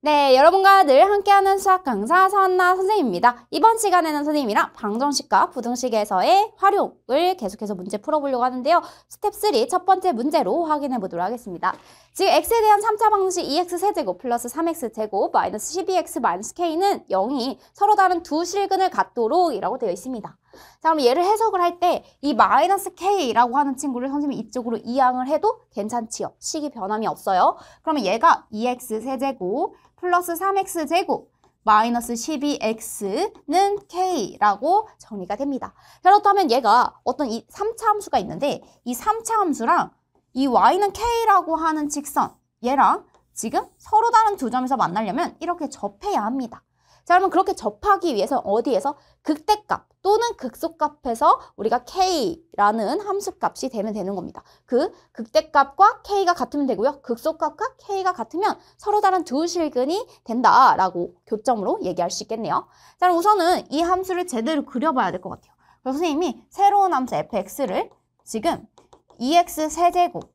네, 여러분과 늘 함께하는 수학 강사 서한나 선생님입니다. 이번 시간에는 선생님이랑 방정식과 부등식에서의 활용을 계속해서 문제 풀어보려고 하는데요. 스텝 3 첫 번째 문제로 확인해 보도록 하겠습니다. 지금 x에 대한 3차 방정식 2x 세제곱 플러스 3x 제곱 마이너스 12x 마이너스 k는 0이 서로 다른 두 실근을 갖도록 이라고 되어 있습니다. 자, 그럼 얘를 해석을 할 때 이 마이너스 k라고 하는 친구를 선생님이 이쪽으로 이항을 해도 괜찮지요. 식이 변함이 없어요. 그러면 얘가 2x 세제곱 플러스 3x 제곱 마이너스 12x는 k라고 정리가 됩니다. 그렇다면 얘가 어떤 이 3차 함수가 있는데 이 3차 함수랑 이 y는 k라고 하는 직선 얘랑 지금 서로 다른 두 점에서 만나려면 이렇게 접해야 합니다. 자, 그러면 그렇게 접하기 위해서 어디에서 극대값 또는 극소값에서 우리가 k라는 함수값이 되면 되는 겁니다. 그 극대값과 k가 같으면 되고요. 극소값과 k가 같으면 서로 다른 두 실근이 된다라고 교점으로 얘기할 수 있겠네요. 자, 그럼 우선은 이 함수를 제대로 그려봐야 될 것 같아요. 그래서 선생님이 새로운 함수 fx를 지금 2x 세제곱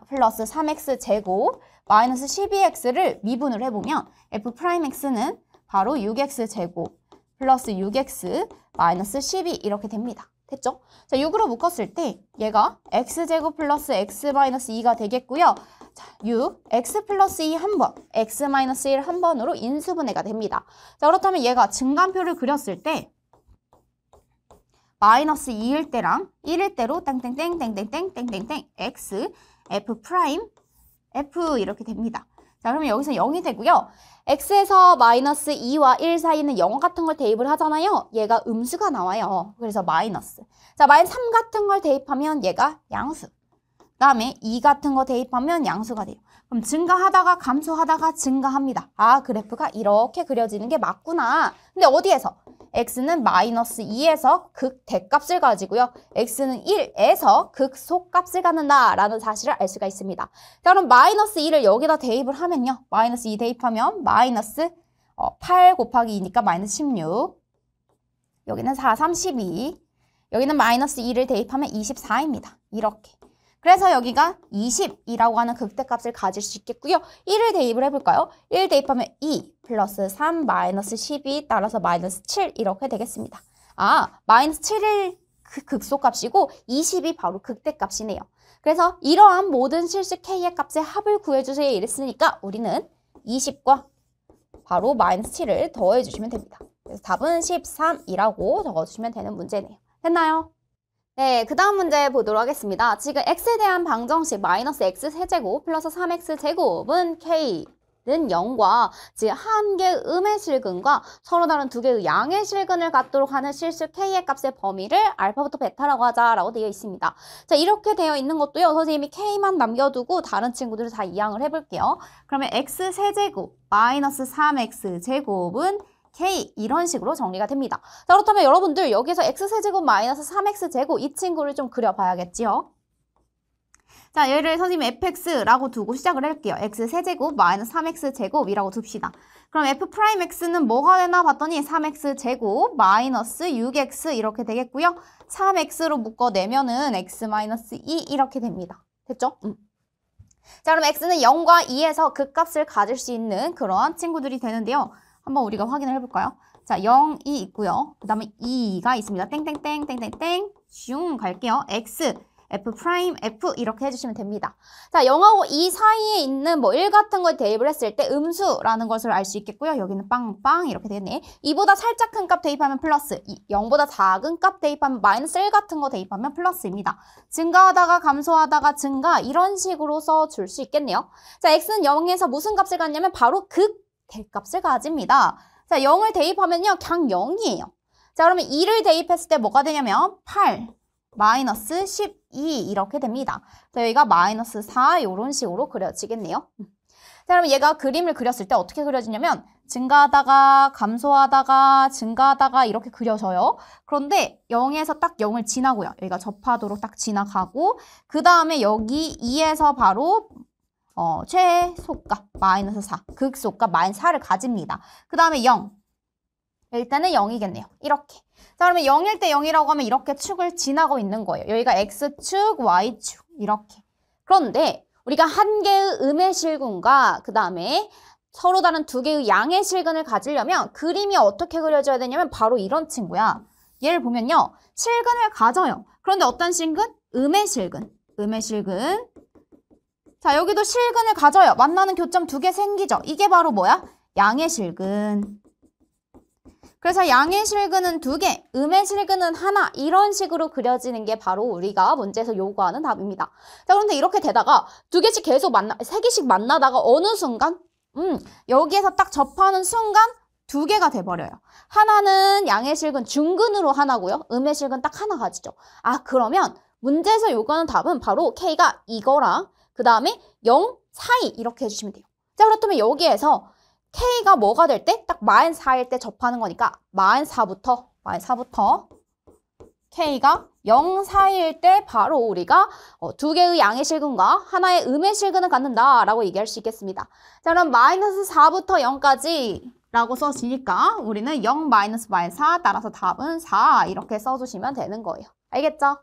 플러스 3x 제곱 마이너스 12x를 미분을 해보면 f'x는 바로 6x 제곱 플러스 6x 마이너스 12 이렇게 됩니다. 됐죠? 자, 6으로 묶었을 때 얘가 x제곱 플러스 x 마이너스 2가 되겠고요. 자, 6, x 플러스 2 한 번, x 마이너스 1 한 번으로 인수분해가 됩니다. 자, 그렇다면 얘가 증간표를 그렸을 때 마이너스 2일 때랑 1일 때로 땡땡땡땡땡땡땡땡 x, f 프라임, f 이렇게 됩니다. 자, 그러면 여기서 0이 되고요. x에서 마이너스 2와 1 사이는 0 같은 걸 대입을 하잖아요. 얘가 음수가 나와요. 그래서 마이너스. 자, 마이너스 3 같은 걸 대입하면 얘가 양수. 그 다음에 2 같은 거 대입하면 양수가 돼요. 그럼 증가하다가 감소하다가 증가합니다. 아, 그래프가 이렇게 그려지는 게 맞구나. 근데 어디에서? x는 마이너스 2에서 극대값을 가지고요. x는 1에서 극소값을 갖는다라는 사실을 알 수가 있습니다. 자, 그럼 마이너스 2를 여기다 대입을 하면요. 마이너스 2 대입하면 마이너스 8 곱하기 2니까 마이너스 16. 여기는 4, 32. 여기는 마이너스 2를 대입하면 24입니다. 이렇게. 그래서 여기가 20이라고 하는 극대값을 가질 수 있겠고요. 1을 대입을 해볼까요? 1 대입하면 2 플러스 3 마이너스 12 따라서 마이너스 7 이렇게 되겠습니다. 아, 마이너스 7일 극소값이고 20이 바로 극대값이네요. 그래서 이러한 모든 실수 k의 값의 합을 구해주세요 이랬으니까 우리는 20과 바로 마이너스 7을 더해주시면 됩니다. 그래서 답은 13이라고 적어주시면 되는 문제네요. 됐나요? 네, 그 다음 문제 보도록 하겠습니다. 지금 x에 대한 방정식 마이너스 x 세제곱 플러스 3x 제곱은 k는 0과 지금 한 개의 음의 실근과 서로 다른 두 개의 양의 실근을 갖도록 하는 실수 k의 값의 범위를 알파부터 베타라고 하자라고 되어 있습니다. 자, 이렇게 되어 있는 것도요. 선생님이 k만 남겨두고 다른 친구들을 다 이항을 해볼게요. 그러면 x 세제곱 마이너스 3x 제곱은 k 이런 식으로 정리가 됩니다. 자, 그렇다면 여러분들 여기서 x세제곱 마이너스 3x제곱 이 친구를 좀 그려봐야겠지요. 자, 얘를 선생님이 fx라고 두고 시작을 할게요. x세제곱 마이너스 3x제곱이라고 둡시다. 그럼 f'x는 뭐가 되나 봤더니 3x제곱 마이너스 6x 이렇게 되겠고요. 3x로 묶어내면은 x 마이너스 2 이렇게 됩니다. 됐죠? 자, 그럼 x는 0과 2에서 극값을 가질 수 있는 그러한 친구들이 되는데요. 한번 우리가 확인을 해볼까요? 자, 0이 있고요. 그 다음에 2가 있습니다. 땡땡땡 땡땡땡 슝 갈게요. x, f 프라임, f 이렇게 해주시면 됩니다. 자, 0하고 2 사이에 있는 뭐 1 같은 걸 대입을 했을 때 음수라는 것을 알 수 있겠고요. 여기는 빵빵 이렇게 되겠네. 2보다 살짝 큰 값 대입하면 플러스, 0보다 작은 값 대입하면 마이너스 1 같은 거 대입하면 플러스입니다. 증가하다가 감소하다가 증가 이런 식으로 써줄 수 있겠네요. 자, x는 0에서 무슨 값을 갖냐면 바로 대값을 가집니다. 자, 0을 대입하면요. 그냥 0이에요. 자, 그러면 2를 대입했을 때 뭐가 되냐면 8, 마이너스 12 이렇게 됩니다. 자, 여기가 마이너스 4 이런 식으로 그려지겠네요. 자, 그러면 얘가 그림을 그렸을 때 어떻게 그려지냐면 증가하다가 감소하다가 증가하다가 이렇게 그려져요. 그런데 0에서 딱 0을 지나고요. 여기가 접하도록 딱 지나가고 그 다음에 여기 2에서 바로 최소값 마이너스 4, 극소값 마이너스 4를 가집니다. 그 다음에 0. 일단은 0이겠네요. 이렇게. 자, 그러면 0일 때 0이라고 하면 이렇게 축을 지나고 있는 거예요. 여기가 X축, Y축 이렇게. 그런데 우리가 한 개의 음의 실근과 그 다음에 서로 다른 두 개의 양의 실근을 가지려면 그림이 어떻게 그려져야 되냐면 바로 이런 친구야. 얘를 보면요. 실근을 가져요. 그런데 어떤 실근? 음의 실근. 음의 실근. 자, 여기도 실근을 가져요. 만나는 교점 두 개 생기죠. 이게 바로 뭐야? 양의 실근. 그래서 양의 실근은 두 개, 음의 실근은 하나, 이런 식으로 그려지는 게 바로 우리가 문제에서 요구하는 답입니다. 자, 그런데 이렇게 되다가 두 개씩 계속 세 개씩 만나다가 어느 순간 여기에서 딱 접하는 순간 두 개가 돼버려요. 하나는 양의 실근 중근으로 하나고요. 음의 실근 딱 하나 가지죠. 아, 그러면 문제에서 요구하는 답은 바로 K가 이거랑 그 다음에 0 사이 이렇게 해주시면 돼요. 자, 그렇다면 여기에서 K가 뭐가 될 때? 딱 44일 때 접하는 거니까 44부터 K가 0, 4일 때 바로 우리가 두 개의 양의 실근과 하나의 음의 실근을 갖는다라고 얘기할 수 있겠습니다. 자, 그럼 마이너스 4부터 0까지 라고 써지니까 우리는 0 마이너스 4 따라서 답은 4 이렇게 써주시면 되는 거예요. 알겠죠?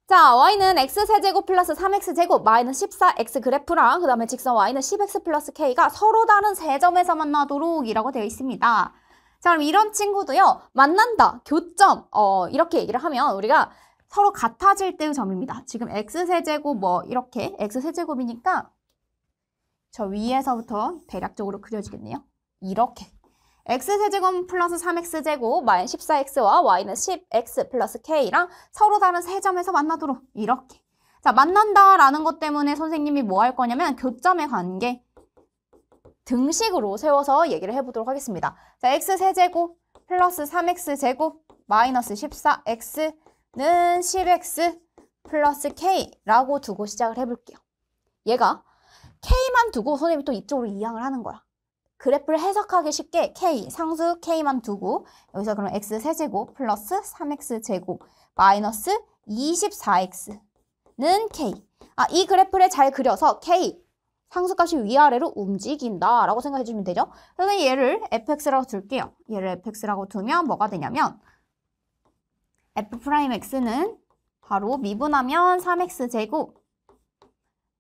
자, y는 x세제곱 플러스 3x제곱 마이너스 14x 그래프랑 그 다음에 직선 y는 10x 플러스 k가 서로 다른 세 점에서 만나도록 이라고 되어 있습니다. 자, 그럼 이런 친구도요. 만난다, 교점 이렇게 얘기를 하면 우리가 서로 같아질 때의 점입니다. 지금 x세제곱 이렇게 x세제곱이니까 저 위에서부터 대략적으로 그려지겠네요. 이렇게 x세제곱 플러스 3x제곱 마이너스 14x와 y는 10x 플러스 k랑 서로 다른 세 점에서 만나도록 이렇게. 자, 만난다라는 것 때문에 선생님이 뭐 할 거냐면 교점의 관계 등식으로 세워서 얘기를 해보도록 하겠습니다. 자, x세제곱 플러스 3x제곱 마이너스 14x는 10x 플러스 k라고 두고 시작을 해볼게요. 얘가 k만 두고 선생님이 또 이쪽으로 이항을 하는 거야. 그래프를 해석하기 쉽게 K, 상수 K만 두고 여기서 그럼 X세제곱 플러스 3X제곱 마이너스 24X는 K. 아, 이 그래프를 잘 그려서 K, 상수값이 위아래로 움직인다라고 생각해 주면 되죠. 그래서 얘를 fx라고 둘게요. 얘를 fx라고 두면 뭐가 되냐면 f'x는 바로 미분하면 3x제곱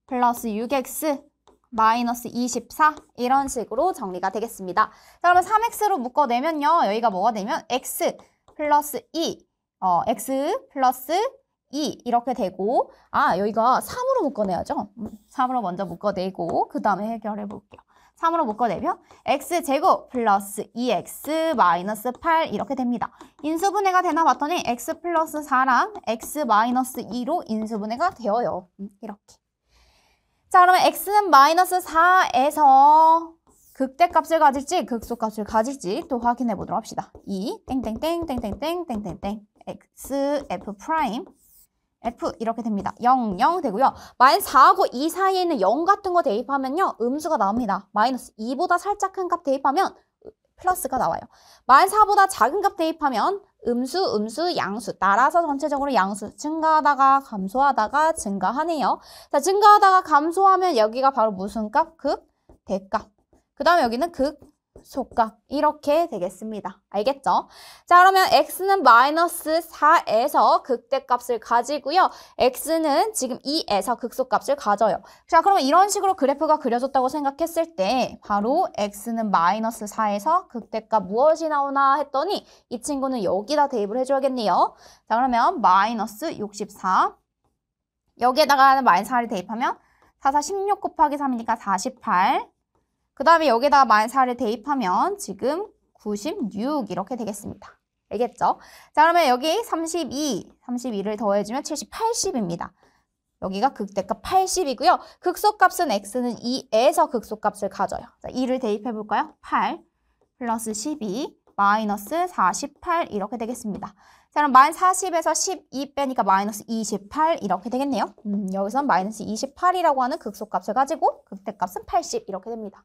플러스 6x 마이너스 24 이런 식으로 정리가 되겠습니다. 자, 그러면 3x로 묶어내면요. 여기가 뭐가 되면 x 플러스 2, x 플러스 2 이렇게 되고 여기가 3으로 묶어내야죠. 3으로 먼저 묶어내고 그 다음에 해결해 볼게요. 3으로 묶어내면 x제곱 플러스 2x 마이너스 8 이렇게 됩니다. 인수분해가 되나 봤더니 x 플러스 4랑 x 마이너스 2로 인수분해가 되어요. 이렇게. 자, 그러면 x는 마이너스 4에서 극대값을 가질지 극소값을 가질지 또 확인해 보도록 합시다. 2 땡땡땡땡땡땡땡땡 x f 프라임 f 이렇게 됩니다. 0, 0 되고요. 마이너스 4하고 2 사이에 있는 0 같은 거 대입하면요. 음수가 나옵니다. 마이너스 2보다 살짝 큰 값 대입하면 플러스가 나와요. 마이너스 4보다 작은 값 대입하면 음수, 양수 따라서 전체적으로 양수 증가하다가 감소하다가 증가하네요. 자, 증가하다가 감소하면 여기가 바로 무슨 값? 극대값. 그 다음에 여기는 극소값 이렇게 되겠습니다. 알겠죠? 자, 그러면 x는 마이너스 4에서 극대값을 가지고요. x는 지금 2에서 극소값을 가져요. 자, 그러면 이런 식으로 그래프가 그려졌다고 생각했을 때 바로 x는 마이너스 4에서 극대값 무엇이 나오나 했더니 이 친구는 여기다 대입을 해줘야겠네요. 자, 그러면 마이너스 64 여기에다가 마이너스 4를 대입하면 4, 4, 16 곱하기 3이니까 48 그 다음에 여기다가 마이너스 4를 대입하면 지금 96 이렇게 되겠습니다. 알겠죠? 자, 그러면 여기 32를 더해주면 70, 80입니다. 여기가 극대값 80이고요. 극소값은 x는 2에서 극소값을 가져요. 자, 2를 대입해볼까요? 8 플러스 12 마이너스 48 이렇게 되겠습니다. 자, 그럼 마이너스 40에서 12 빼니까 마이너스 28 이렇게 되겠네요. 여기서 마이너스 28이라고 하는 극소값을 가지고 극대값은 80 이렇게 됩니다.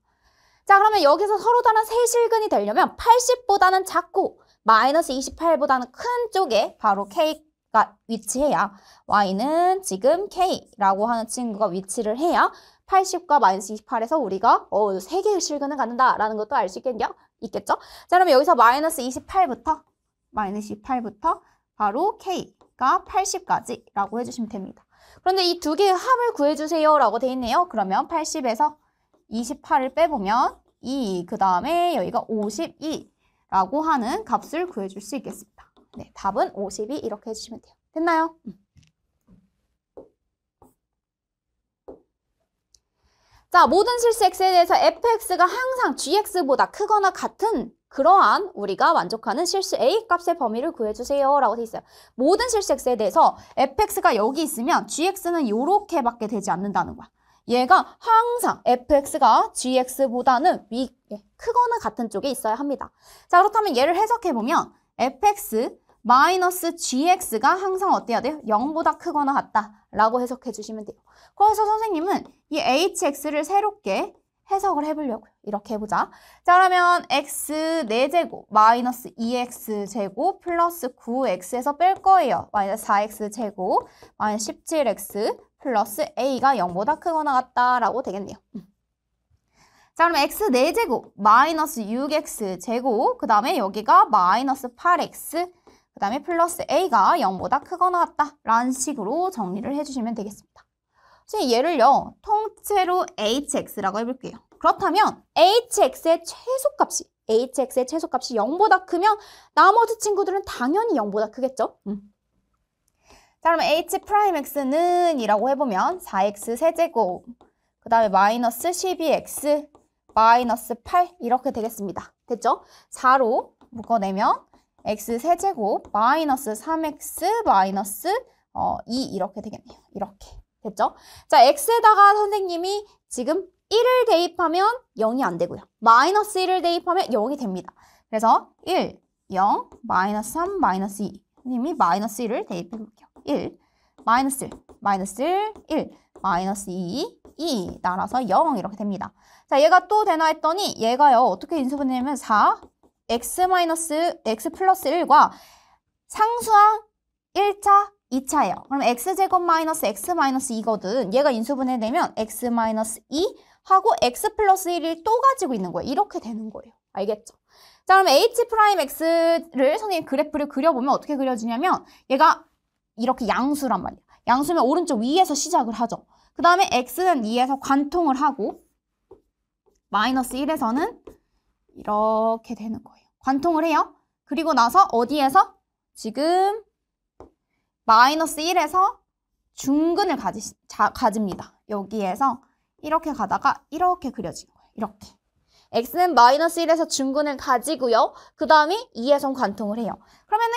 자, 그러면 여기서 서로 다른 세실근이 되려면 80보다는 작고 마이너스 28보다는 큰 쪽에 바로 K가 위치해야 Y는 지금 K라고 하는 친구가 위치를 해야 80과 마이너스 28에서 우리가 3개의 실근을 갖는다라는 것도 알 수 있겠죠? 자, 그러면 여기서 마이너스 28부터 바로 K가 80까지라고 해주시면 됩니다. 그런데 이 두 개의 합을 구해주세요 라고 돼 있네요. 그러면 80에서 28을 빼보면 2, 그 다음에 여기가 52라고 하는 값을 구해줄 수 있겠습니다. 네, 답은 52 이렇게 해주시면 돼요. 됐나요? 자, 모든 실수 x에 대해서 fx가 항상 gx보다 크거나 같은 그러한 우리가 만족하는 실수 a 값의 범위를 구해주세요 라고 돼 있어요. 모든 실수 x에 대해서 fx가 여기 있으면 gx는 이렇게밖에 되지 않는다는 거야. 얘가 항상 fx가 gx보다는 크거나 같은 쪽에 있어야 합니다. 자, 그렇다면 얘를 해석해보면 fx 마이너스 gx가 항상 어때야 돼요? 0보다 크거나 같다라고 해석해 주시면 돼요. 그래서 선생님은 이 hx를 새롭게 해석을 해보려고요. 이렇게 해보자. 자, 그러면 x 4제곱 마이너스 2x제곱 플러스 9x에서 뺄 거예요. 마이너스 4x제곱 마이너스 17x 플러스 a가 0보다 크거나 같다라고 되겠네요. 자, 그러면 x 4제곱 마이너스 6x제곱 그 다음에 여기가 마이너스 8x 그 다음에 플러스 a가 0보다 크거나 같다라는 식으로 정리를 해주시면 되겠습니다. 얘를요 통째로 hx라고 해볼게요. 그렇다면 hx의 최소값이 0보다 크면 나머지 친구들은 당연히 0보다 크겠죠? 자, 그러면 h'x는 이라고 해보면 4x 세제곱 그 다음에 마이너스 12x 마이너스 8 이렇게 되겠습니다. 됐죠? 4로 묶어내면 x 세제곱 마이너스 3x 마이너스 2 이렇게 되겠네요. 이렇게. 됐죠? 자, x에다가 선생님이 지금 1을 대입하면 0이 안 되고요. 마이너스 1을 대입하면 0이 됩니다. 그래서 1, 0, 마이너스 3, 마이너스 2. 선생님이 마이너스 1을 대입해 볼게요. 1, 마이너스 1, 마이너스 1, 마이너스 2, 2 따라서 0 이렇게 됩니다. 자, 얘가 또 되나 했더니 얘가요. 어떻게 인수분해하면 4, x 플러스 1과 상수항 1차, 2차예요. 그럼 x제곱 마이너스 x 마이너스 2거든. 얘가 인수분해되면 x 마이너스 2 하고 x 플러스 1을 또 가지고 있는 거예요. 이렇게 되는 거예요. 알겠죠? 자, 그럼 h'x를 선생님 그래프를 그려보면 어떻게 그려지냐면 얘가 이렇게 양수란 말이야. 양수면 오른쪽 위에서 시작을 하죠. 그 다음에 x는 2에서 관통을 하고 마이너스 1에서는 이렇게 되는 거예요. 관통을 해요. 그리고 나서 어디에서? 지금 마이너스 1에서 중근을 가집니다. 여기에서 이렇게 가다가 이렇게 그려지는 거예요. 이렇게. x는 마이너스 1에서 중근을 가지고요. 그 다음에 2에서 관통을 해요. 그러면은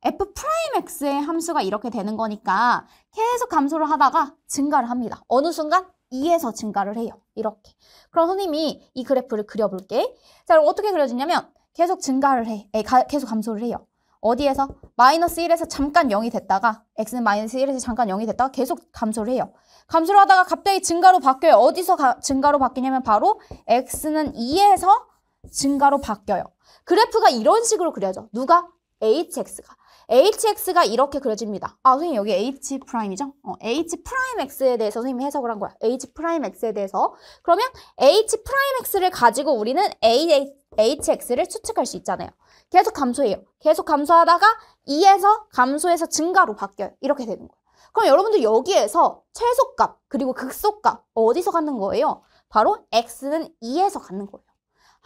f'x의 함수가 이렇게 되는 거니까 계속 감소를 하다가 증가를 합니다. 어느 순간 2에서 증가를 해요. 이렇게. 그럼 선생님이 이 그래프를 그려볼게. 자, 그럼 어떻게 그려지냐면 계속 증가를 해. 계속 감소를 해요. 어디에서? 마이너스 1에서 잠깐 0이 됐다가 x는 마이너스 1에서 잠깐 0이 됐다가 계속 감소를 해요. 감소를 하다가 갑자기 증가로 바뀌어요. 어디서 증가로 바뀌냐면 바로 x는 2에서 증가로 바뀌어요. 그래프가 이런 식으로 그려져. 누가? hx가 이렇게 그려집니다. 아, 선생님 여기 h'이죠? h'x에 대해서 선생님이 해석을 한 거야. h'x에 대해서. 그러면 h'x를 가지고 우리는 hx를 추측할 수 있잖아요. 계속 감소해요. 계속 감소하다가 2에서 감소해서 증가로 바뀌어요. 이렇게 되는 거예요. 그럼 여러분들 여기에서 최소값 그리고 극소값 어디서 갖는 거예요? 바로 x는 2에서 갖는 거예요.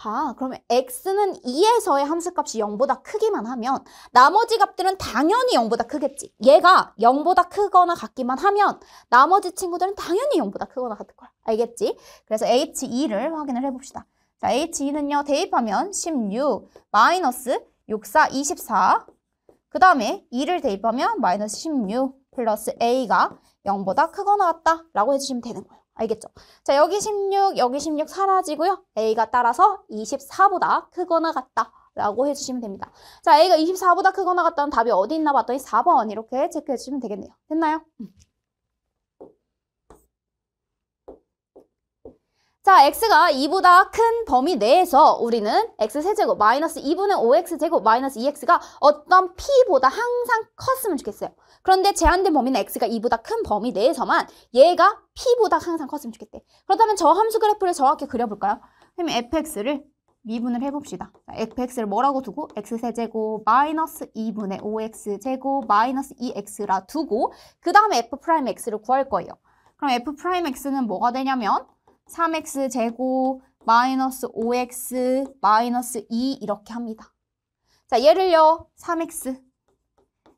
아, 그러면 x는 2에서의 함수값이 0보다 크기만 하면 나머지 값들은 당연히 0보다 크겠지. 얘가 0보다 크거나 같기만 하면 나머지 친구들은 당연히 0보다 크거나 같을 거야. 알겠지? 그래서 h2를 확인을 해봅시다. 자, h2는요. 대입하면 16 마이너스 6, 4, 24 그 다음에 2를 대입하면 마이너스 16 플러스 a가 0보다 크거나 같다라고 해주시면 되는 거예요. 알겠죠? 자, 여기 16 사라지고요. a가 따라서 24보다 크거나 같다라고 해주시면 됩니다. 자, a가 24보다 크거나 같다는 답이 어디 있나 봤더니 4번 이렇게 체크해 주시면 되겠네요. 됐나요? 자, x가 2보다 큰 범위 내에서 우리는 x세제곱 마이너스 2분의 5x제곱 마이너스 2x가 어떤 p보다 항상 컸으면 좋겠어요. 그런데 제한된 범위는 x가 2보다 큰 범위 내에서만 얘가 p보다 항상 컸으면 좋겠대. 그렇다면 저 함수 그래프를 정확히 그려볼까요? 그러면 fx를 미분을 해봅시다. fx를 뭐라고 두고 x세제곱 마이너스 2분의 5x제곱 마이너스 2x라 두고 그 다음에 f'x를 구할 거예요. 그럼 f'x는 뭐가 되냐면 3x제곱 마이너스 5x 마이너스 2 이렇게 합니다. 자, 얘를요 3x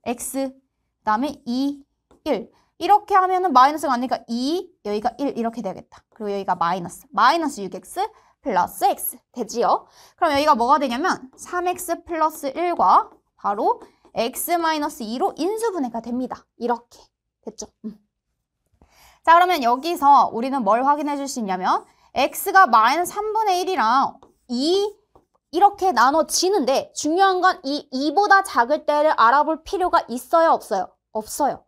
x 그 다음에 2 1 이렇게 하면은 마이너스가 안 되니까 2 여기가 1 이렇게 되겠다. 그리고 여기가 마이너스 6x 플러스 x 되지요. 그럼 여기가 뭐가 되냐면 3x 플러스 1과 바로 x 마이너스 2로 인수분해가 됩니다. 이렇게 됐죠. 자, 그러면 여기서 우리는 뭘 확인해 줄 수 있냐면 x가 마이너스 3분의 1이랑 2 이렇게 나눠지는데 중요한 건 이 2보다 작을 때를 알아볼 필요가 있어요, 없어요? 없어요.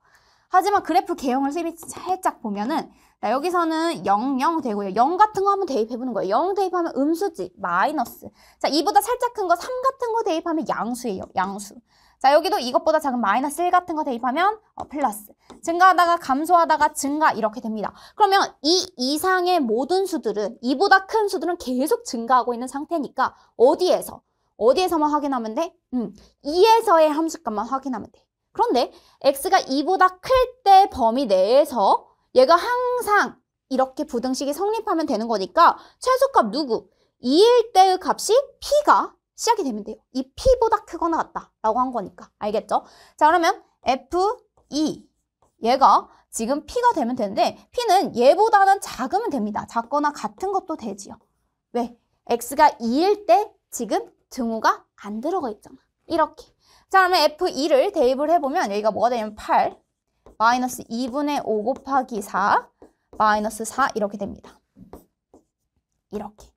하지만 그래프 개형을 쌤이 살짝 보면은 자, 여기서는 0, 0 되고요. 0 같은 거 한번 대입해보는 거예요. 0 대입하면 음수지, 마이너스. 자, 2보다 살짝 큰 거 3 같은 거 대입하면 양수예요, 양수. 자, 여기도 이것보다 작은 마이너스 1 같은 거 대입하면 플러스. 증가하다가 감소하다가 증가 이렇게 됩니다. 그러면 이 이상의 모든 수들은 2보다 큰 수들은 계속 증가하고 있는 상태니까 어디에서만 확인하면 돼? 2에서의 함수값만 확인하면 돼. 그런데 x가 2보다 클 때 범위 내에서 얘가 항상 이렇게 부등식이 성립하면 되는 거니까 최소값 누구? 2일 때의 값이 p가 시작이 되면 돼요. 이 p보다 크거나 같다라고 한 거니까. 알겠죠? 자, 그러면 f2 얘가 지금 p가 되면 되는데 p는 얘보다는 작으면 됩니다. 작거나 같은 것도 되지요. 왜? x가 2일 때 지금 등호가 안 들어가 있잖아. 이렇게. 자, 그러면 f2를 대입을 해보면 여기가 뭐가 되냐면 8 마이너스 2분의 5 곱하기 4 마이너스 4 이렇게 됩니다. 이렇게.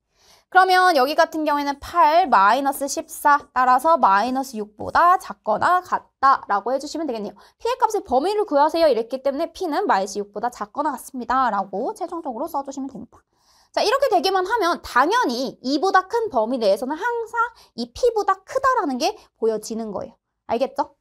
그러면 여기 같은 경우에는 8 마이너스 14 따라서 마이너스 6보다 작거나 같다라고 해주시면 되겠네요. p의 값의 범위를 구하세요. 이랬기 때문에 p는 마이너스 6보다 작거나 같습니다. 라고 최종적으로 써주시면 됩니다. 자, 이렇게 되기만 하면 당연히 2보다 큰 범위 내에서는 항상 이 p보다 크다라는 게 보여지는 거예요. 알겠죠?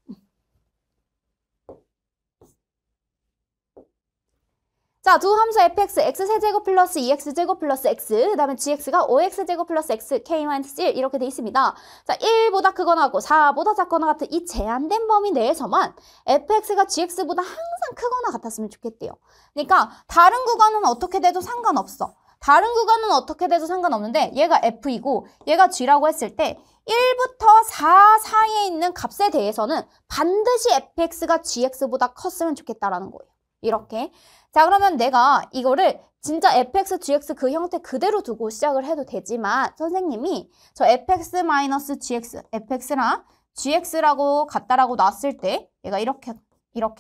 자, 두 함수 fx, x세제곱 플러스 2x제곱 플러스 x, 그 다음에 gx가 5x제곱 플러스 x, k-1 이렇게 돼 있습니다. 자, 1보다 크거나 같고 4보다 작거나 같은 이 제한된 범위 내에서만 fx가 gx보다 항상 크거나 같았으면 좋겠대요. 그러니까 다른 구간은 어떻게 돼도 상관없어. 다른 구간은 어떻게 돼도 상관없는데 얘가 f이고 얘가 g라고 했을 때 1부터 4 사이에 있는 값에 대해서는 반드시 fx가 gx보다 컸으면 좋겠다라는 거예요. 이렇게. 자, 그러면 내가 이거를 진짜 fx, gx 그 형태 그대로 두고 시작을 해도 되지만 선생님이 저 fx-gx, fx랑 gx라고 같다라고 놨을 때 얘가 이렇게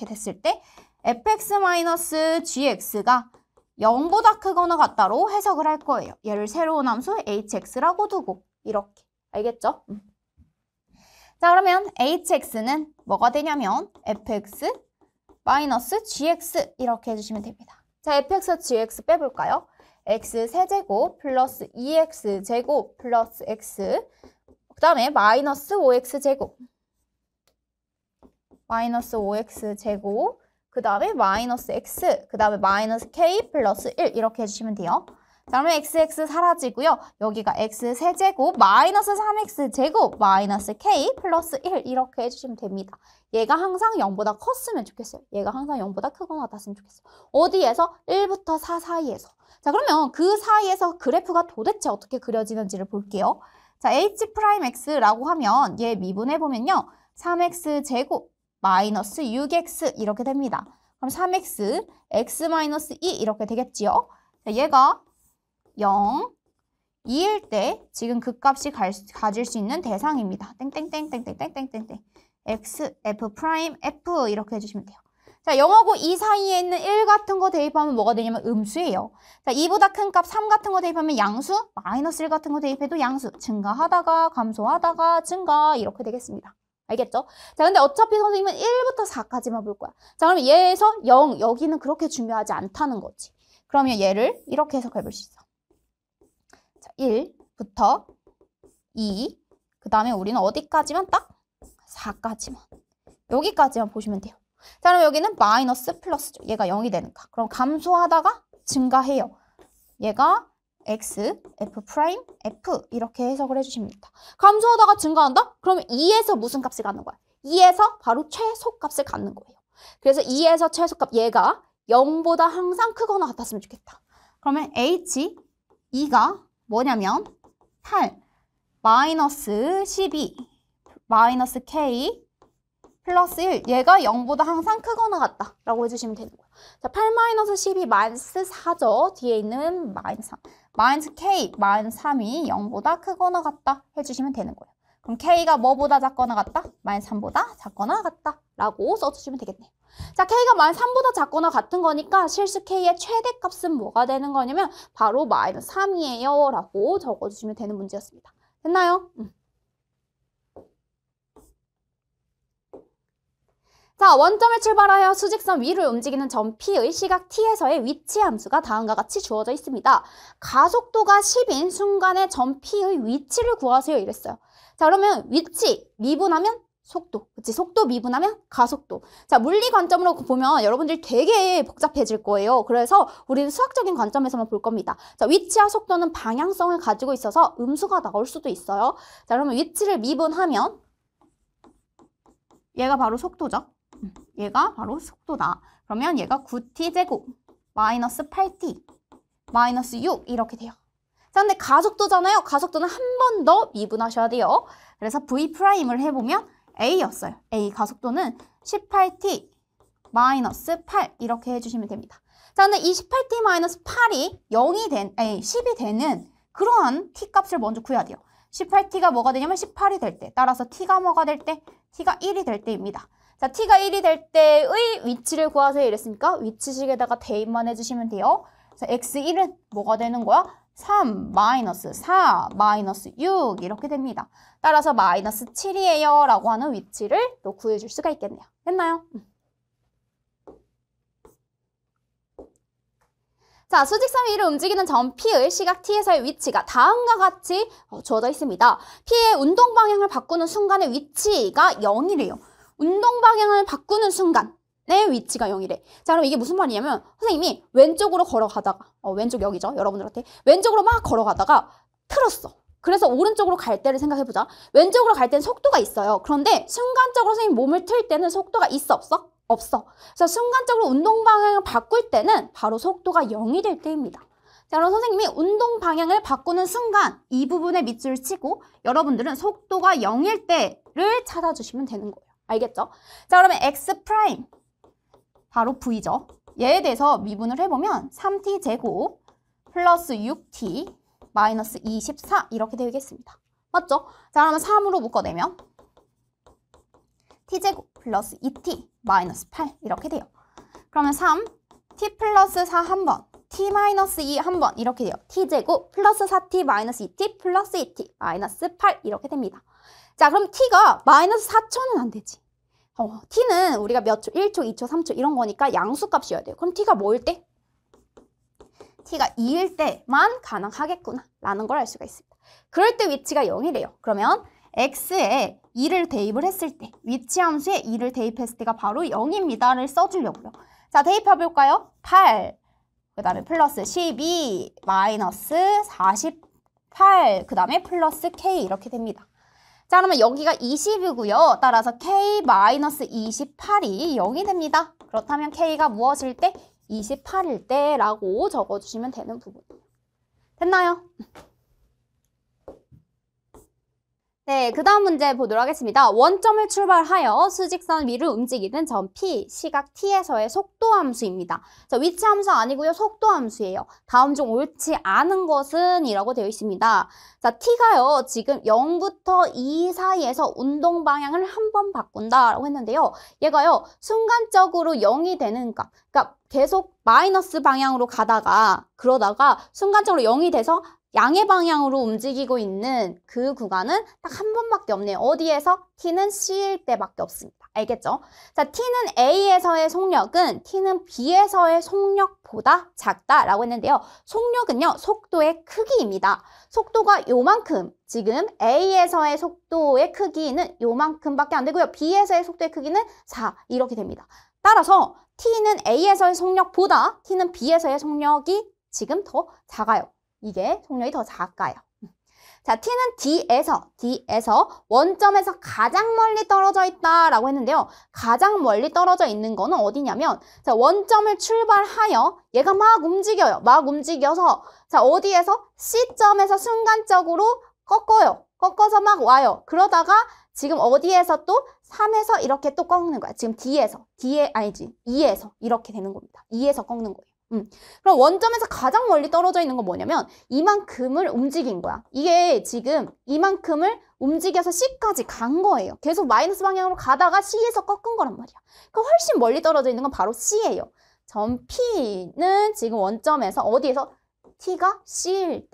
됐을 때 fx-gx가 0보다 크거나 같다로 해석을 할 거예요. 얘를 새로운 함수 hx라고 두고 이렇게. 알겠죠? 자, 그러면 hx는 뭐가 되냐면 fx 마이너스 gx 이렇게 해주시면 됩니다. 자, fx, gx 빼볼까요? x세제곱 플러스 2x제곱 플러스 x 그 다음에 마이너스 5x제곱 마이너스 5x제곱 그 다음에 마이너스 x 그 다음에 마이너스 k 플러스 1 이렇게 해주시면 돼요. 자, 그러면 xx 사라지고요. 여기가 x세제곱 마이너스 3x제곱 마이너스 k 플러스 1 이렇게 해주시면 됩니다. 얘가 항상 0보다 컸으면 좋겠어요. 얘가 항상 0보다 크거나 같았으면 좋겠어요. 어디에서? 1부터 4 사이에서. 자, 그러면 그 사이에서 그래프가 도대체 어떻게 그려지는지를 볼게요. 자, h'x라고 하면 얘 미분해보면요. 3x제곱 마이너스 6x 이렇게 됩니다. 그럼 3x, x 마이너스 2 이렇게 되겠지요. 자, 얘가 0, 2일 때 지금 그 값이 가질 수 있는 대상입니다. 땡땡땡땡땡땡땡땡 x, f 프라임, f 이렇게 해주시면 돼요. 자, 0하고 2 사이에 있는 1 같은 거 대입하면 뭐가 되냐면 음수예요. 자, 2보다 큰 값 3 같은 거 대입하면 양수, 마이너스 1 같은 거 대입해도 양수, 증가하다가 감소하다가 증가 이렇게 되겠습니다. 알겠죠? 자, 근데 어차피 선생님은 1부터 4까지만 볼 거야. 자, 그러면 얘에서 0, 여기는 그렇게 중요하지 않다는 거지. 그러면 얘를 이렇게 해석해 볼 수 있어. 자, 1부터 2, 그 다음에 우리는 어디까지만 딱? 4까지만. 여기까지만 보시면 돼요. 자, 그럼 여기는 마이너스 플러스죠. 얘가 0이 되니까. 그럼 감소하다가 증가해요. 얘가 x, f 프라임, f 이렇게 해석을 해주시면 됩니다. 감소하다가 증가한다? 그러면 2에서 무슨 값을 갖는 거야? 2에서 바로 최소값을 갖는 거예요. 그래서 2에서 최소값 얘가 0보다 항상 크거나 같았으면 좋겠다. 그러면 h, 2가 뭐냐면 8, 마이너스 12, 마이너스 k, 플러스 1. 얘가 0보다 항상 크거나 같다 라고 해주시면 되는 거예요. 자, 8 마이너스 12 마이너스 4죠. 뒤에 있는 마이너스 3. 마이너스 k 마이너스 3이 0보다 크거나 같다 해주시면 되는 거예요. 그럼 k가 뭐보다 작거나 같다? 마이너스 3보다 작거나 같다 라고 써주시면 되겠네요. 자, k가 마이너스 3보다 작거나 같은 거니까 실수 k의 최대값은 뭐가 되는 거냐면 바로 마이너스 3이에요 라고 적어주시면 되는 문제였습니다. 됐나요? 자, 원점을 출발하여 수직선 위를 움직이는 점 P의 시각 T에서의 위치 함수가 다음과 같이 주어져 있습니다. 가속도가 10인 순간의 점 P의 위치를 구하세요 이랬어요. 자, 그러면 위치 미분하면 속도, 그치? 속도 미분하면 가속도. 자, 물리 관점으로 보면 여러분들이 되게 복잡해질 거예요. 그래서 우리는 수학적인 관점에서만 볼 겁니다. 자, 위치와 속도는 방향성을 가지고 있어서 음수가 나올 수도 있어요. 자, 그러면 위치를 미분하면 얘가 바로 속도죠. 얘가 바로 속도다. 그러면 얘가 9t제곱 마이너스 8t 마이너스 6 이렇게 돼요. 자, 근데 가속도잖아요. 가속도는 한 번 더 미분하셔야 돼요. 그래서 V'을 해보면 A였어요. A 가속도는 18t 마이너스 8 이렇게 해주시면 됩니다. 자, 근데 이 18t 마이너스 8이 10이 되는 그러한 t 값을 먼저 구해야 돼요. 18t가 뭐가 되냐면 18이 될 때, 따라서 t가 뭐가 될 때? t가 1이 될 때입니다. 자, t가 1이 될 때의 위치를 구하세요 이랬으니까 위치식에다가 대입만 해주시면 돼요. 자, x1은 뭐가 되는 거야? 3, 마이너스 4, 마이너스 6 이렇게 됩니다. 따라서 마이너스 7이에요 라고 하는 위치를 또 구해줄 수가 있겠네요. 됐나요? 자, 수직선 위를 움직이는 점 P의 시각 T에서의 위치가 다음과 같이 주어져 있습니다. P의 운동 방향을 바꾸는 순간의 위치가 0이래요. 운동 방향을 바꾸는 순간의 위치가 0이래. 자, 그럼 이게 무슨 말이냐면 선생님이 왼쪽으로 걸어가다가 왼쪽 여기죠. 여러분들한테 왼쪽으로 막 걸어가다가 틀었어. 그래서 오른쪽으로 갈 때를 생각해보자. 왼쪽으로 갈 때는 속도가 있어요. 그런데 순간적으로 선생님 몸을 틀 때는 속도가 있어 없어? 없어. 그래서 순간적으로 운동 방향을 바꿀 때는 바로 속도가 0이 될 때입니다. 자, 그럼 선생님이 운동 방향을 바꾸는 순간 이 부분에 밑줄을 치고 여러분들은 속도가 0일 때를 찾아주시면 되는 거예요. 알겠죠? 자, 그러면 x 프라임 바로 v죠. 얘에 대해서 미분을 해보면 3t제곱 플러스 6t 마이너스 24 이렇게 되겠습니다. 맞죠? 자, 그러면 3으로 묶어내면 t제곱 플러스 2t 마이너스 8 이렇게 돼요. 그러면 3, t 플러스 4 한 번, t 마이너스 2 한 번 이렇게 돼요. t제곱 플러스 4t 마이너스 2t 플러스 2t 마이너스 8 이렇게 됩니다. 자, 그럼 t가 마이너스 4초는 안 되지. t는 우리가 몇 초, 1초, 2초, 3초 이런 거니까 양수값이어야 돼요. 그럼 t가 뭐일 때? t가 2일 때만 가능하겠구나 라는 걸 알 수가 있습니다. 그럴 때 위치가 0이래요. 그러면 x에 2를 대입을 했을 때, 위치 함수에 2를 대입했을 때가 바로 0입니다를 써주려고요. 자, 대입해볼까요? 8, 그 다음에 플러스 12, 마이너스 48, 그 다음에 플러스 k 이렇게 됩니다. 자, 그러면 여기가 20이고요. 따라서 k-28이 0이 됩니다. 그렇다면 k가 무엇일 때? 28일 때라고 적어주시면 되는 부분이에요. 됐나요? 네, 그 다음 문제 보도록 하겠습니다. 원점을 출발하여 수직선 위를 움직이는 점 P, 시각 T에서의 속도 함수입니다. 자, 위치 함수 아니고요. 속도 함수예요. 다음 중 옳지 않은 것은 이라고 되어 있습니다. 자, T가요. 지금 0부터 2 사이에서 운동 방향을 한 번 바꾼다라고 했는데요. 얘가요. 순간적으로 0이 되는 값. 그러니까 계속 마이너스 방향으로 가다가 그러다가 순간적으로 0이 돼서 양의 방향으로 움직이고 있는 그 구간은 딱 한 번밖에 없네요. 어디에서? t는 c일 때밖에 없습니다. 알겠죠? 자, t는 a에서의 속력은 t는 b에서의 속력보다 작다라고 했는데요. 속력은요, 속도의 크기입니다. 속도가 요만큼, 지금 a에서의 속도의 크기는 요만큼밖에 안 되고요. b에서의 속도의 크기는 4, 이렇게 됩니다. 따라서 t는 a에서의 속력보다 t는 b에서의 속력이 지금 더 작아요. 이게 속력이 더 작아요. 자, T는 D에서 원점에서 가장 멀리 떨어져 있다라고 했는데요. 가장 멀리 떨어져 있는 거는 어디냐면 자, 원점을 출발하여 얘가 막 움직여요. 막 움직여서 자, 어디에서? C점에서 순간적으로 꺾어요. 꺾어서 막 와요. 그러다가 지금 어디에서 또 3에서 이렇게 또 꺾는 거야. 지금 D에서 이렇게 되는 겁니다. 2에서 꺾는 거예요. 그럼 원점에서 가장 멀리 떨어져 있는 건 뭐냐면 이만큼을 움직인 거야. 이게 지금 이만큼을 움직여서 C까지 간 거예요. 계속 마이너스 방향으로 가다가 C에서 꺾은 거란 말이야. 그러니까 훨씬 멀리 떨어져 있는 건 바로 C예요. 점 P는 지금 원점에서 어디에서? T가 C일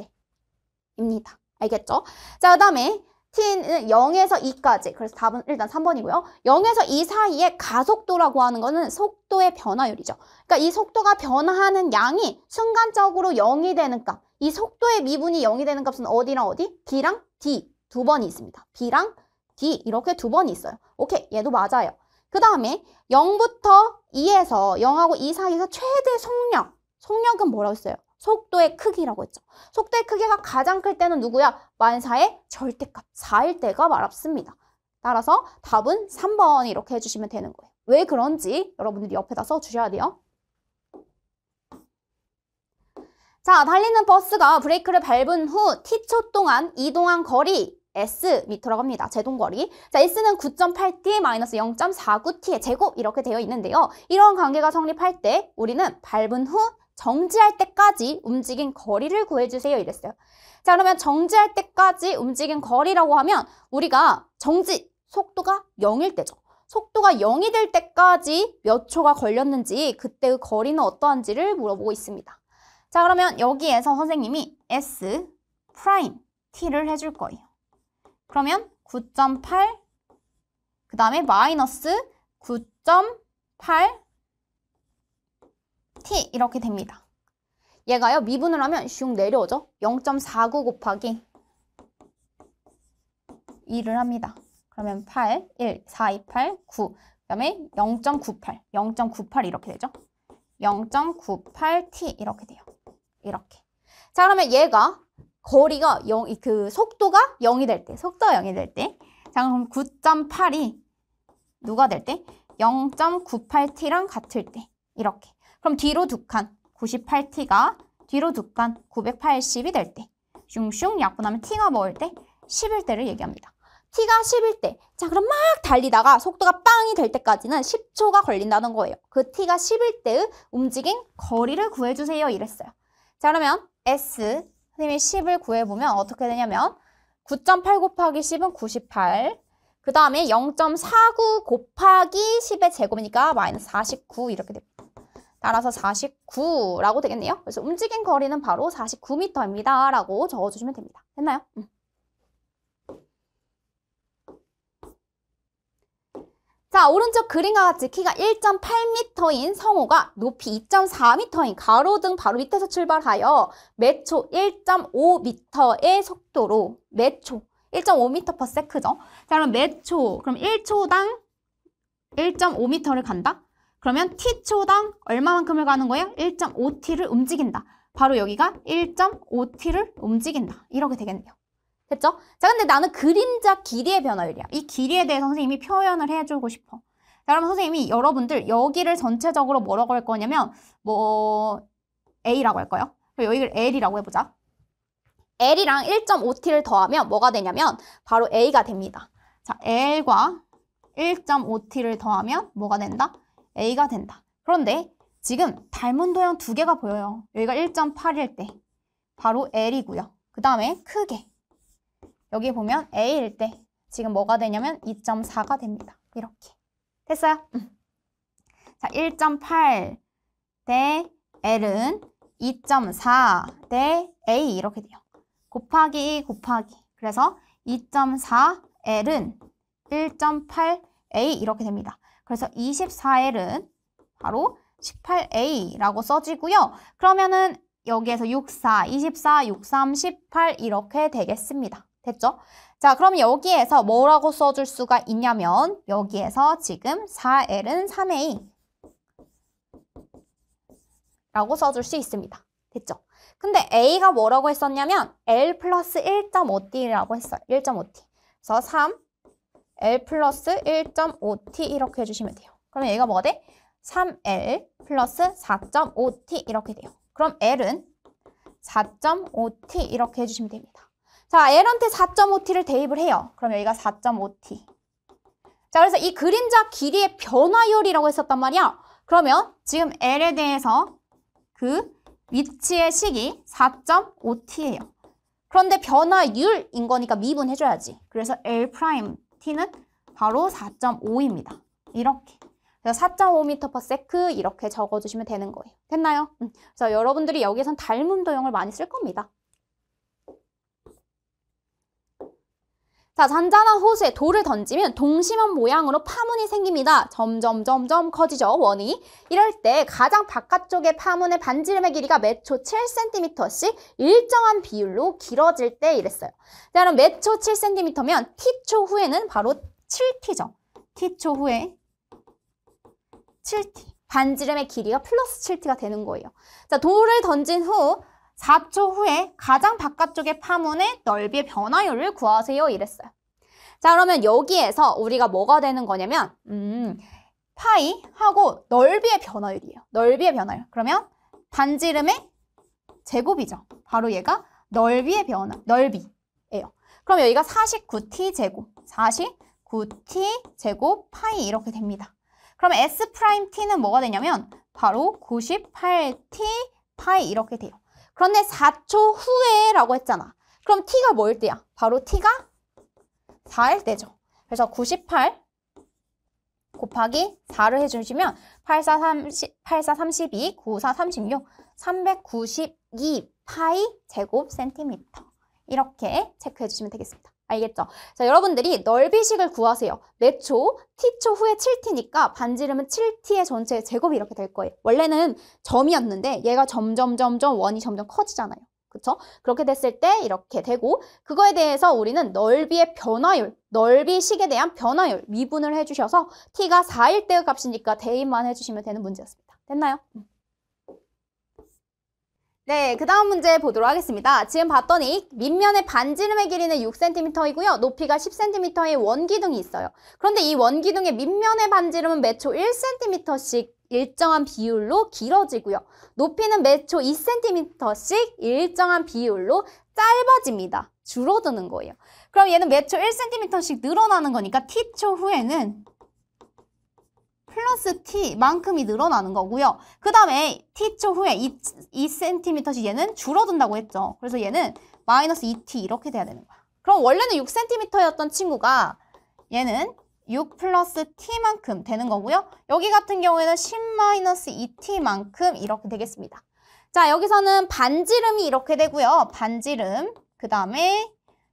때입니다. 알겠죠? 자, 그 다음에 T는 0에서 2까지. 그래서 답은 일단 3번이고요. 0에서 2 사이에 가속도라고 하는 거는 속도의 변화율이죠. 그러니까 이 속도가 변화하는 양이 순간적으로 0이 되는 값. 이 속도의 미분이 0이 되는 값은 어디랑 어디? B랑 D 두 번이 있습니다. B랑 D 이렇게 두 번이 있어요. 오케이, 얘도 맞아요. 그 다음에 0부터 2에서 0하고 2 사이에서 최대 속력. 속력은 뭐라고 했어요? 속도의 크기라고 했죠. 속도의 크기가 가장 클 때는 누구야? 만사의 절대값, 4일 때가 맞습니다. 따라서 답은 3번 이렇게 해주시면 되는 거예요. 왜 그런지 여러분들이 옆에다 써주셔야 돼요. 자, 달리는 버스가 브레이크를 밟은 후 T초 동안 이동한 거리 S 미터라고 합니다. 제동거리. 자, S는 9.8T 마이너스 0.49T의 제곱 이렇게 되어 있는데요. 이런 관계가 성립할 때 우리는 밟은 후 정지할 때까지 움직인 거리를 구해주세요 이랬어요. 자, 그러면 정지할 때까지 움직인 거리라고 하면 우리가 속도가 0일 때죠. 속도가 0이 될 때까지 몇 초가 걸렸는지 그때의 거리는 어떠한지를 물어보고 있습니다. 자, 그러면 여기에서 선생님이 S 프라임 T를 해줄 거예요. 그러면 9.8 그 다음에 마이너스 9.8 T 이렇게 됩니다. 얘가요 미분을 하면 슝 내려오죠. 0.49 곱하기 2를 합니다. 그러면 8, 1, 4, 2, 8, 9 그 다음에 0.98 이렇게 되죠. 0.98T 이렇게 돼요. 이렇게. 자, 그러면 얘가 거리가 속도가 0이 될 때, 자, 그럼 9.8이 누가 될 때? 0.98T랑 같을 때. 이렇게. 그럼 뒤로 두 칸, 98T가 뒤로 두 칸, 980이 될 때. 슝슝 약분하면 T가 뭐일 때? 10일 때를 얘기합니다. T가 10일 때. 자, 그럼 막 달리다가 속도가 빵이 될 때까지는 10초가 걸린다는 거예요. 그 T가 10일 때의 움직인 거리를 구해주세요. 이랬어요. 자, 그러면 S, 선생님이 10을 구해보면 어떻게 되냐면 9.8 곱하기 10은 98. 그 다음에 0.49 곱하기 10의 제곱이니까 마이너스 49 이렇게 됩니다. 따라서 49라고 되겠네요. 그래서 움직인 거리는 바로 49m입니다. 라고 적어주시면 됩니다. 됐나요? 자, 오른쪽 그림과 같이 키가 1.8m인 성호가 높이 2.4m인 가로등 바로 밑에서 출발하여 매초 1.5m의 속도로 매초 1.5m/s죠. 자, 그럼 매초 그럼 1초당 1.5m를 간다. 그러면 t초당 얼마만큼을 가는 거예요? 1.5t를 움직인다. 바로 여기가 1.5t를 움직인다. 이렇게 되겠네요. 됐죠? 자, 근데 나는 그림자 길이의 변화율이야. 이 길이에 대해서 선생님이 표현을 해주고 싶어. 자, 그러면 선생님이 여러분들 여기를 전체적으로 뭐라고 할 거냐면 A라고 할 거예요. 그리고 여기를 L이라고 해보자. L이랑 1.5t를 더하면 뭐가 되냐면 바로 A가 됩니다. 자, L과 1.5t를 더하면 뭐가 된다? A가 된다. 그런데 지금 닮은 도형 두 개가 보여요. 여기가 1.8일 때 바로 L이고요. 그 다음에 크게 여기 보면 A일 때 지금 뭐가 되냐면 2.4가 됩니다. 이렇게. 됐어요? 자, 1.8 대 L은 2.4 대 A 이렇게 돼요. 곱하기. 그래서 2.4L은 1.8A 이렇게 됩니다. 그래서 24L은 바로 18A라고 써지고요. 그러면은 여기에서 64, 24, 63, 18 이렇게 되겠습니다. 됐죠? 자, 그럼 여기에서 뭐라고 써줄 수가 있냐면 여기에서 지금 4L은 3A 라고 써줄 수 있습니다. 됐죠? 근데 A가 뭐라고 했었냐면 L 플러스 1.5T라고 했어요. 1.5T. 그래서 3, L 플러스 1.5T 이렇게 해주시면 돼요. 그러면 얘가 뭐가 돼? 3L 플러스 4.5T 이렇게 돼요. 그럼 L은 4.5T 이렇게 해주시면 됩니다. 자, L한테 4.5T를 대입을 해요. 그럼 여기가 4.5T. 자, 그래서 이 그림자 길이의 변화율이라고 했었단 말이야. 그러면 지금 L에 대해서 그 위치의 식이 4.5T예요. 그런데 변화율인 거니까 미분해줘야지. 그래서 L 프라임 T는 바로 4.5입니다. 이렇게. 그래서 4.5m/s 이렇게 적어주시면 되는 거예요. 됐나요? 그래서 여러분들이 여기선 닮음 도형을 많이 쓸 겁니다. 자, 잔잔한 호수에 돌을 던지면 동심원 모양으로 파문이 생깁니다. 점점 커지죠, 원이. 이럴 때 가장 바깥쪽의 파문의 반지름의 길이가 매초 7cm씩 일정한 비율로 길어질 때 이랬어요. 자, 그럼 매초 7cm면 t초 후에는 바로 7t죠. t초 후에 7t. 반지름의 길이가 플러스 7t가 되는 거예요. 자, 돌을 던진 후 4초 후에 가장 바깥쪽의 파문의 넓이의 변화율을 구하세요. 이랬어요. 자, 그러면 여기에서 우리가 뭐가 되는 거냐면 파이하고 넓이의 변화율이에요. 넓이의 변화율. 그러면 반지름의 제곱이죠. 바로 얘가 넓이의 변화, 넓이예요. 그럼 여기가 49t 제곱, 49t 제곱 파이 이렇게 됩니다. 그러면 S'T는 뭐가 되냐면 바로 98t 파이 이렇게 돼요. 그런데 4초 후에 라고 했잖아. 그럼 t가 뭐일 때야? 바로 t가 4일 때죠. 그래서 98 곱하기 4를 해주시면 84, 32, 94, 36, 392 파이 제곱 센티미터. 이렇게 체크해 주시면 되겠습니다. 알겠죠? 자, 여러분들이 넓이식을 구하세요. 매초, t초 후에 7t니까 반지름은 7t의 전체 제곱이 이렇게 될 거예요. 원래는 점이었는데 얘가 점점 원이 점점 커지잖아요. 그쵸? 그렇게 됐을 때 이렇게 되고 그거에 대해서 우리는 넓이의 변화율, 넓이식에 대한 변화율 미분을 해주셔서 t가 4일 때의 값이니까 대입만 해주시면 되는 문제였습니다. 됐나요? 네, 그 다음 문제 보도록 하겠습니다. 지금 봤더니 밑면의 반지름의 길이는 6cm이고요. 높이가 10cm의 원기둥이 있어요. 그런데 이 원기둥의 밑면의 반지름은 매초 1cm씩 일정한 비율로 길어지고요. 높이는 매초 2cm씩 일정한 비율로 짧아집니다. 줄어드는 거예요. 그럼 얘는 매초 1cm씩 늘어나는 거니까 t초 후에는 플러스 t만큼이 늘어나는 거고요. 그 다음에 t초 후에 2cm씩 얘는 줄어든다고 했죠. 그래서 얘는 마이너스 2t 이렇게 돼야 되는 거야. 그럼 원래는 6cm였던 친구가 얘는 6 플러스 t만큼 되는 거고요. 여기 같은 경우에는 10 마이너스 2t만큼 이렇게 되겠습니다. 자, 여기서는 반지름이 이렇게 되고요. 반지름, 그 다음에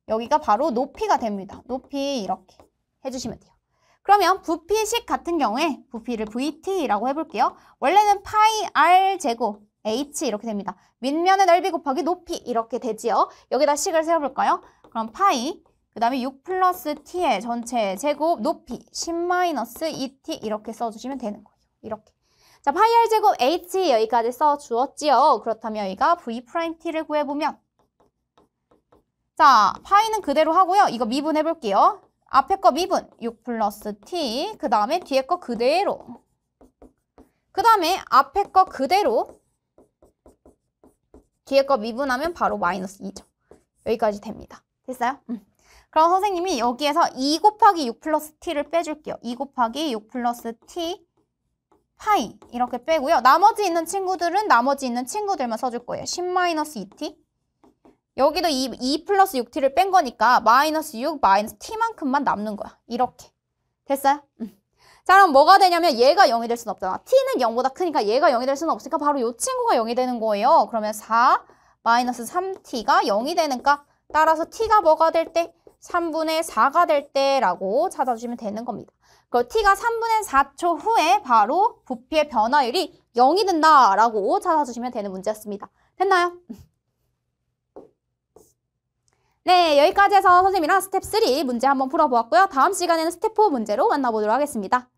여기가 바로 높이가 됩니다. 높이 이렇게 해주시면 돼요. 그러면 부피식 같은 경우에 부피를 VT라고 해볼게요. 원래는 파이 R 제곱 H 이렇게 됩니다. 밑면의 넓이 곱하기 높이 이렇게 되지요. 여기다 식을 세워볼까요? 그럼 파이 그 다음에 6 플러스 t의 전체 제곱 높이 10 마이너스 2t 이렇게 써주시면 되는 거예요. 이렇게. 자, 파이 R 제곱 H 여기까지 써주었지요. 그렇다면 여기가 V 프라임 t를 구해보면 자, 파이는 그대로 하고요. 이거 미분해볼게요. 앞에 거 미분 6 플러스 t 그 다음에 뒤에 거 그대로 그 다음에 앞에 거 그대로 뒤에 거 미분하면 바로 마이너스 2죠. 여기까지 됩니다. 됐어요? 그럼 선생님이 여기에서 2 곱하기 6 플러스 t를 빼줄게요. 2 곱하기 6 플러스 t 파이 이렇게 빼고요. 나머지 있는 친구들만 써줄 거예요. 10 마이너스 2t 여기도 2 플러스 6t를 뺀 거니까 마이너스 6, 마이너스 t만큼만 남는 거야. 이렇게. 됐어요? 자, 그럼 뭐가 되냐면 얘가 0이 될 수는 없잖아. t는 0보다 크니까 얘가 0이 될 수는 없으니까 바로 이 친구가 0이 되는 거예요. 그러면 4 마이너스 3t가 0이 되니까 따라서 t가 뭐가 될 때? 3분의 4가 될 때라고 찾아주시면 되는 겁니다. 그 t가 3분의 4초 후에 바로 부피의 변화율이 0이 된다라고 찾아주시면 되는 문제였습니다. 됐나요? 네, 여기까지 해서 선생님이랑 스텝 3 문제 한번 풀어보았고요. 다음 시간에는 스텝 4 문제로 만나보도록 하겠습니다.